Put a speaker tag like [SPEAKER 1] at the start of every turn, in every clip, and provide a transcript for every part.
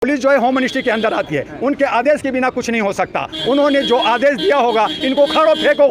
[SPEAKER 1] Police जो है home ministry के अंदर आती है, उनके आदेश के बिना कुछ नहीं हो सकता। उन्होंने जो आदेश दिया होगा, इनको खड़ो फेंको,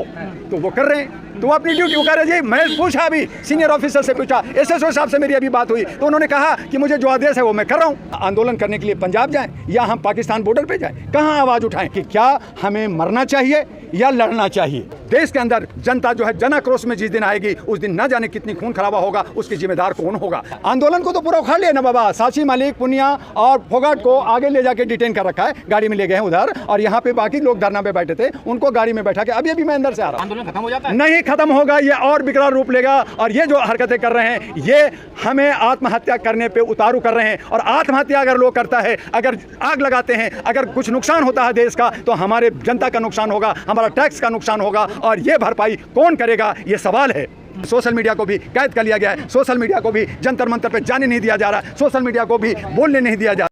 [SPEAKER 1] तो वो कर रहे हैं। तो वो अपनी ड्यूटी कर रहे जी। मैं पूछा, अभी सीनियर ऑफिसर से पूछा, एसएसओ साहब से मेरी अभी बात हुई, तो उन्होंने कहा कि मुझे जो आदेश है वो मैं कर रहा हूँ। आंदोलन करने के लिए पंजाब जाएं या हम पाकिस्तान बॉर्डर पे जाएं, कहाँ आवाज़ उठाएं कि क्या हमें मरना चाहिए या लड़ना चाहिए। देश के अंदर जनता जो है जन आक्रोश में जिस दिन आएगी, उस दिन न जाने कितनी खून खराबा होगा, उसकी जिम्मेदार कौन होगा। आंदोलन को तो पूरा उखाड़ लिया ना बाबा। साची, मलिक, पुनिया और फोगाट को आगे ले जाके डिटेन कर रखा है, गाड़ी में ले गए हैं उधर, और यहाँ पे बाकी लोग धरना पे बैठे थे, उनको गाड़ी में बैठा के अभी मैं अंदर से आ रहा हूँ।
[SPEAKER 2] आंदोलन खत्म हो जाता है?
[SPEAKER 1] नहीं खत्म होगा, ये और बिकरार रूप लेगा। और ये जो हरकतें कर रहे हैं, ये हमें आत्महत्या करने पे उतारू कर रहे हैं। और आत्महत्या अगर लोग करता है, अगर आग लगाते हैं, अगर कुछ नुकसान होता है देश का, तो हमारे जनता का नुकसान होगा, हमारा टैक्स का नुकसान होगा, और ये भरपाई कौन करेगा, ये सवाल है। सोशल मीडिया को भी कैद कर लिया गया है, सोशल मीडिया को भी जंतर मंतर पे जाने नहीं दिया जा रहा, सोशल मीडिया को भी बोलने नहीं दिया जा रहा।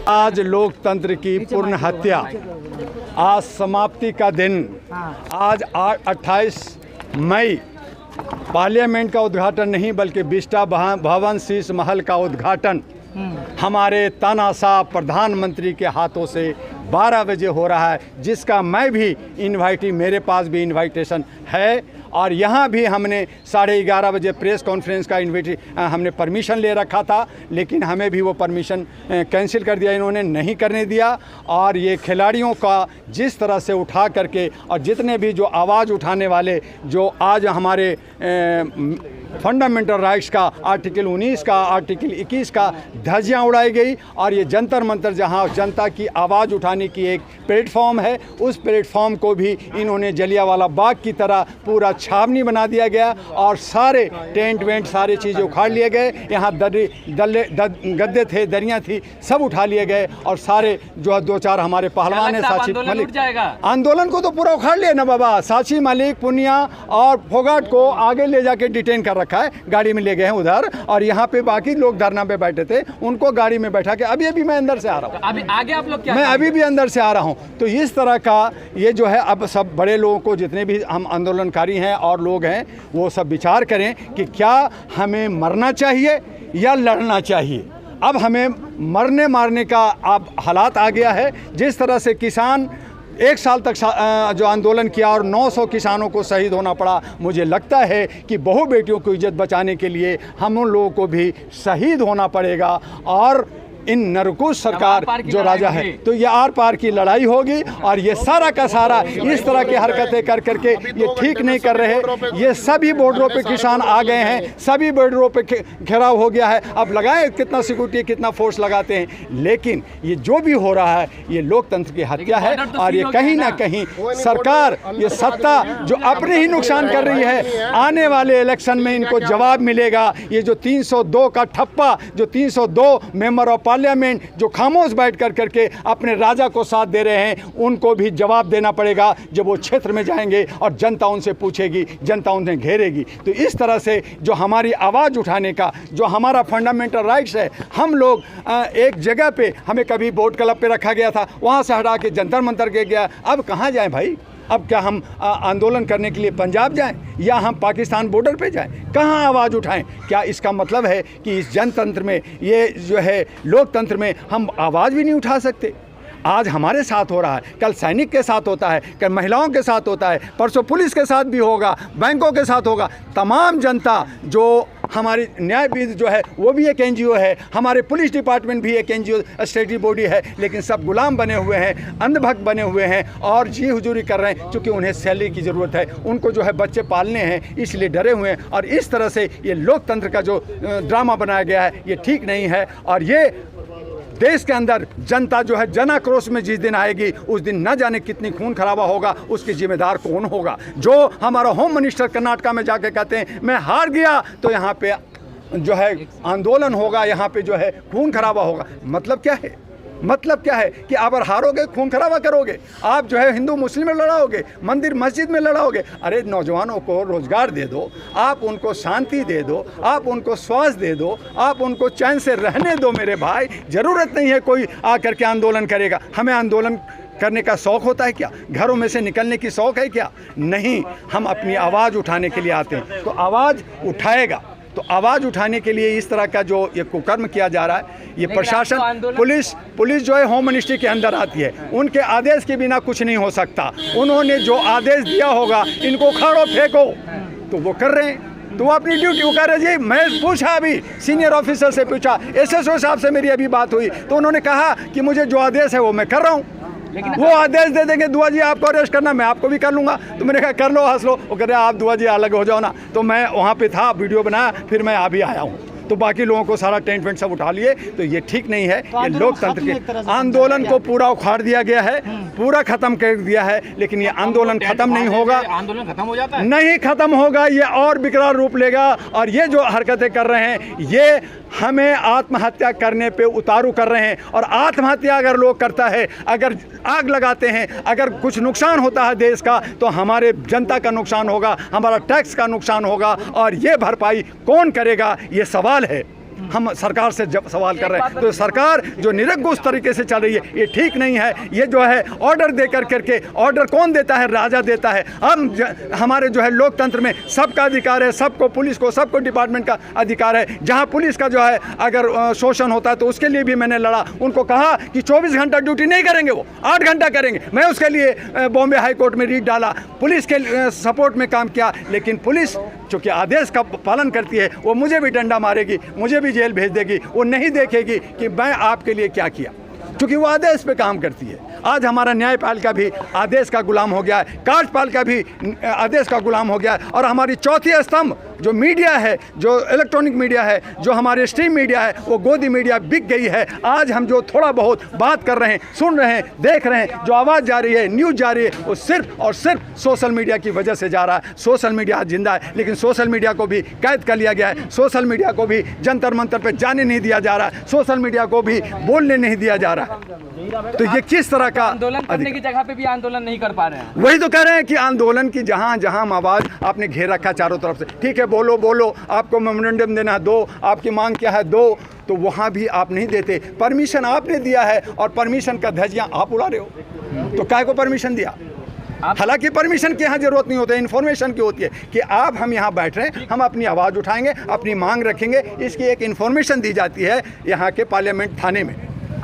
[SPEAKER 1] आज लोकतंत्र की पूर्ण हत्या, आज समाप्ति का दिन, आज 28 मई पार्लियामेंट का उद्घाटन नहीं बल्कि बिष्टा भवन शीश महल का उद्घाटन हमारे तानाशाह प्रधानमंत्री के हाथों से 12 बजे हो रहा है, जिसका मैं भी इनवाइटी, मेरे पास भी इनविटेशन है। और यहाँ भी हमने 11:30 बजे प्रेस कॉन्फ्रेंस का हमने परमिशन ले रखा था, लेकिन हमें भी वो परमिशन कैंसिल कर दिया, इन्होंने नहीं करने दिया। और ये खिलाड़ियों का जिस तरह से उठा करके, और जितने भी जो आवाज़ उठाने वाले, जो आज हमारे फंडामेंटल राइट्स का आर्टिकल 19 का, आर्टिकल 21 का धज्जियाँ उड़ाई गई। और ये जंतर मंतर जहाँ जनता की आवाज़ उठाने की एक प्लेटफॉर्म है, उस प्लेटफॉर्म को भी इन्होंने जलियांवाला बाग की तरह पूरा छावनी बना दिया गया, और सारे टेंट वेंट सारे चीज़ें उखाड़ लिए गए। यहाँ गद्दे थे, दरियाँ थी, सब उठा लिए गए, और सारे जो है 2-4 हमारे पहलवान हैं, साची मलिक, आंदोलन को तो पूरा उखाड़ लिया ना बाबा। साची, मलिक, पुनिया और फोगाट को आगे ले जाके डिटेन कर रखा है, गाड़ी में ले गए हैं उधर, और यहाँ पे बाकी लोग धरना पे बैठे थे, उनको गाड़ी में बैठा के अभी मैं अंदर से आ रहा हूँ।
[SPEAKER 2] अभी आगे आप लोग क्या?
[SPEAKER 1] मैं अभी भी अंदर से आ रहा हूँ। तो इस तरह का ये जो है, अब सब बड़े लोगों को, जितने भी हम आंदोलनकारी हैं और लोग हैं, वो सब विचार करें कि क्या हमें मरना चाहिए या लड़ना चाहिए। अब हमें मरने मारने का अब हालात आ गया है। जिस तरह से किसान 1 साल तक जो आंदोलन किया और 900 किसानों को शहीद होना पड़ा, मुझे लगता है कि बहू बेटियों की इज्जत बचाने के लिए हम उन लोगों को भी शहीद होना पड़ेगा। और इन नरकुश सरकार जो राजा है, तो ये आर पार की लड़ाई होगी। और ये सारा का सारा इस तरह की हरकतें कर करके ये ठीक नहीं कर रहे। ये सभी बॉर्डरों पे किसान आ गए हैं, सभी बॉर्डरों पे घेराव हो गया है। अब लगाएं कितना सिक्योरिटी, कितना फोर्स लगाते हैं, लेकिन ये जो भी हो रहा है, ये लोकतंत्र की हत्या है। और ये कहीं ना कहीं सरकार, ये सत्ता जो अपने ही नुकसान कर रही है, आने वाले इलेक्शन में इनको जवाब मिलेगा। ये जो 302 का ठप्पा, जो 302 मेंबर ऑफ पार्लियामेंट जो खामोश बैठ कर करके अपने राजा को साथ दे रहे हैं, उनको भी जवाब देना पड़ेगा जब वो क्षेत्र में जाएंगे और जनता उनसे पूछेगी, जनता उन्हें घेरेगी। तो इस तरह से जो हमारी आवाज़ उठाने का, जो हमारा फंडामेंटल राइट्स है, हम लोग एक जगह पे, हमें कभी बोट क्लब पे रखा गया था, वहाँ से हटा के जंतर मंतर के गया, अब कहाँ जाएं भाई। अब क्या हम आंदोलन करने के लिए पंजाब जाएं या हम पाकिस्तान बॉर्डर पे जाएं, कहाँ आवाज़ उठाएं। क्या इसका मतलब है कि इस जनतंत्र में, ये जो है लोकतंत्र में, हम आवाज़ भी नहीं उठा सकते? आज हमारे साथ हो रहा है, कल सैनिक के साथ होता है, कल महिलाओं के साथ होता है, परसों पुलिस के साथ भी होगा, बैंकों के साथ होगा। तमाम जनता, जो हमारी न्यायविद जो है वो भी एक एनजीओ है, हमारे पुलिस डिपार्टमेंट भी एक एनजीओ स्टेटरी बॉडी है, लेकिन सब गुलाम बने हुए हैं, अंधभक्त बने हुए हैं और जी हुजूरी कर रहे हैं, क्योंकि उन्हें सैलरी की ज़रूरत है, उनको जो है बच्चे पालने हैं, इसलिए डरे हुए हैं। और इस तरह से ये लोकतंत्र का जो ड्रामा बनाया गया है, ये ठीक नहीं है। और ये देश के अंदर जनता जो है जन आक्रोश में जिस दिन आएगी, उस दिन न जाने कितनी खून खराबा होगा, उसकी जिम्मेदार कौन होगा। जो हमारा होम मिनिस्टर कर्नाटका में जाके कहते हैं मैं हार गया, तो यहाँ पे जो है आंदोलन होगा, यहाँ पे जो है खून खराबा होगा। मतलब क्या है? मतलब क्या है कि आप अगर हारोगे, खून खराबा करोगे, आप जो है हिंदू मुस्लिम में लड़ाओगे, मंदिर मस्जिद में लड़ाओगे। अरे नौजवानों को रोजगार दे दो, आप उनको शांति दे दो, आप उनको स्वास्थ्य दे दो, आप उनको चैन से रहने दो मेरे भाई। ज़रूरत नहीं है कोई आकर के आंदोलन करेगा। हमें आंदोलन करने का शौक़ होता है क्या? घरों में से निकलने की शौक़ है क्या? नहीं, हम अपनी आवाज़ उठाने के लिए आते हैं, तो आवाज़ उठाएगा तो आवाज़ उठाने के लिए इस तरह का जो ये कुकर्म किया जा रहा है, ये प्रशासन, पुलिस जो है होम मिनिस्ट्री के अंदर आती है, उनके आदेश के बिना कुछ नहीं हो सकता। उन्होंने जो आदेश दिया होगा, इनको उखाड़ो फेंको, तो वो कर रहे हैं। तो वो अपनी ड्यूटी वो कर रहे जी। मैं पूछा, अभी सीनियर ऑफिसर से पूछा, एसएसओ साहब से मेरी अभी बात हुई, तो उन्होंने कहा कि मुझे जो आदेश है वो मैं कर रहा हूँ। लेकिन वो आदेश दे देंगे, दुआ जी आपको अरेस्ट करना, मैं आपको भी कर लूँगा। तो मैंने कहा कर लो, हंस लो। वो कह रहे आप दुआ जी अलग हो जाओ ना। तो मैं वहाँ पे था, वीडियो बनाया, फिर मैं अभी आया हूँ। तो बाकी लोगों को सारा टेंट वेंट सब उठा लिए। तो ये ठीक नहीं है। ये लोकतंत्र के आंदोलन को पूरा उखाड़ दिया गया है, पूरा खत्म कर दिया है। लेकिन ये आंदोलन खत्म नहीं होगा,
[SPEAKER 2] आंदोलन खत्म हो जाता है,
[SPEAKER 1] नहीं खत्म होगा। ये और विकराल रूप लेगा। और ये जो हरकतें कर रहे हैं, ये हमें आत्महत्या करने पे उतारू कर रहे हैं। और आत्महत्या अगर लोग करता है, अगर आग लगाते हैं, अगर कुछ नुकसान होता है देश का, तो हमारे जनता का नुकसान होगा, हमारा टैक्स का नुकसान होगा। और ये भरपाई कौन करेगा, ये सवाल है। हम सरकार से जब सवाल कर रहे हैं, तो सरकार जो निरंकुश तरीके से चल रही है, ये ठीक नहीं है। ये जो है ऑर्डर दे करके, ऑर्डर कौन देता है? राजा देता है। हमारे जो है लोकतंत्र में सबका अधिकार है, सबको, पुलिस को, सबको डिपार्टमेंट का अधिकार है। जहां पुलिस का जो है अगर शोषण होता है, तो उसके लिए भी मैंने लड़ा। उनको कहा कि 24 घंटा ड्यूटी नहीं करेंगे, वो 8 घंटा करेंगे। मैं उसके लिए बॉम्बे हाई कोर्ट में रीट डाला, पुलिस के सपोर्ट में काम किया। लेकिन पुलिस चूँकि आदेश का पालन करती है, वो मुझे भी डंडा मारेगी, मुझे भी जेल भेज देगी। वो नहीं देखेगी कि मैं आपके लिए क्या किया, क्योंकि वो आदेश पे काम करती है। आज हमारा न्यायपालिका भी आदेश का गुलाम हो गया है, कार्यपालिका भी आदेश का गुलाम हो गया है। और हमारी चौथी स्तंभ जो मीडिया है, जो इलेक्ट्रॉनिक मीडिया है, जो हमारे स्ट्रीम मीडिया है, वो गोदी मीडिया बिक गई है। आज हम जो थोड़ा बहुत बात कर रहे हैं, सुन रहे हैं, देख रहे हैं, जो आवाज़ जा रही है, न्यूज़ जा रही है, वो सिर्फ और सिर्फ सोशल मीडिया की वजह से जा रहा है। सोशल मीडिया जिंदा है, लेकिन सोशल मीडिया को भी कैद कर लिया गया है। सोशल मीडिया को भी जंतर मंतर पर जाने नहीं दिया जा रहा है। सोशल मीडिया को भी बोलने नहीं दिया जा रहा है। तो ये किस तरह का
[SPEAKER 2] आंदोलन करने की जगह पे भी आंदोलन नहीं कर पा रहे हैं?
[SPEAKER 1] वही तो कह रहे हैं कि आंदोलन की जहां जहां आवाज आपने घेर रखा चारों तरफ से। ठीक है, बोलो बोलो, आपको मेमोरेंडम देना है दो, आपकी मांग क्या है दो, तो वहां भी आप नहीं देते। परमिशन आपने दिया है और परमिशन का धज्जियां आप उड़ा रहे हो। तो काय को परमिशन दिया? हालांकि परमिशन की यहाँ जरूरत नहीं होती है, इन्फॉर्मेशन की होती है कि आप हम यहाँ बैठ रहे हैं, हम अपनी आवाज़ उठाएंगे, अपनी मांग रखेंगे। इसकी एक इन्फॉर्मेशन दी जाती है यहाँ के पार्लियामेंट थाने में।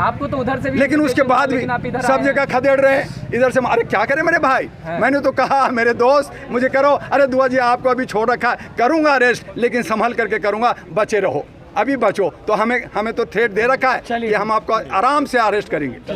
[SPEAKER 2] आपको तो उधर से भी,
[SPEAKER 1] लेकिन उसके बाद भी सब जगह खदेड़ रहे हैं इधर से। अरे क्या करें मेरे भाई, मैंने तो कहा मेरे दोस्त मुझे करो, अरे दुआ जी आपको अभी छोड़ रखा है, करूँगा अरेस्ट, लेकिन संभल करके करूँगा, बचे रहो, अभी बचो। तो हमें तो थ्रेट दे रखा है कि हम आपको आराम से अरेस्ट करेंगे।